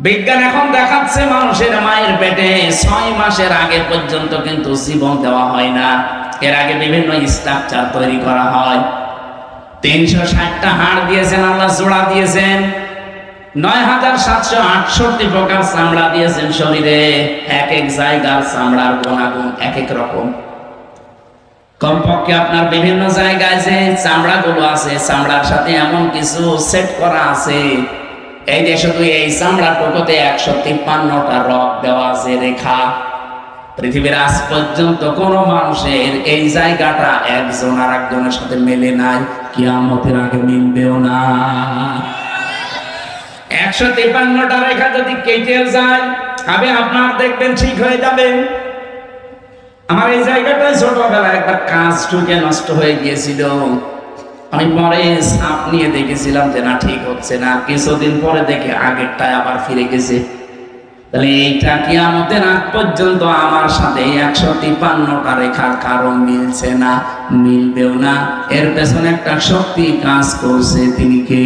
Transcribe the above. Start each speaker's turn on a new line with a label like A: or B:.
A: বিজ্ঞান এখন দেখাচ্ছে মানুষের মায়ের পেটে 6 মাসের আগে পর্যন্ত কিন্তু জীবন দেওয়া হয় না। এর আগে বিভিন্ন স্ট্রাকচার তৈরি করা হয়। 360টা হাড় দিয়েছেন আল্লাহ, জোড়া দিয়েছেন, 9768 প্রকার চামড়া দিয়েছেন শরীরে। এক এক জায়গার চামড়ার গুণাগুণ এক এক রকম। কমপক্ষে আপনার বিভিন্ন জায়গায় যে চামড়াগুলো আছে, চামড়ার সাথে এমন কিছু সেট করা আছে, এই যে শুধু এই চামড়াটুকুতে 153টা রক দেওয়া আছে, রেখা। পৃথিবীর আজ পর্যন্ত কোন মানুষের এই জায়গাটা একজন আর একজনের সাথে মেলে নাই, কিয়ামতের আগে মিলবেও না। 153টা রেখা যদি কেটে যায়, আমি আপনার দেখবেন ঠিক হয়ে যাবে। আমার এই জায়গাটায় ছোটবেলায় একবার কাজ ঢুকে নষ্ট হয়ে গিয়েছিল। আমি পরে সাপ নিয়ে দেখেছিলাম যে না, ঠিক হচ্ছে না। কিছুদিন পরে দেখে আগেরটায় আবার ফিরে গেছে। তাহলে এইটা কিয়ামতের আগ পর্যন্ত আমার সাথে 153টা রেখার কারণ মিলছে না, মিলবেও না। এর পেছনে একটা শক্তি কাজ করছে, তিনি কে?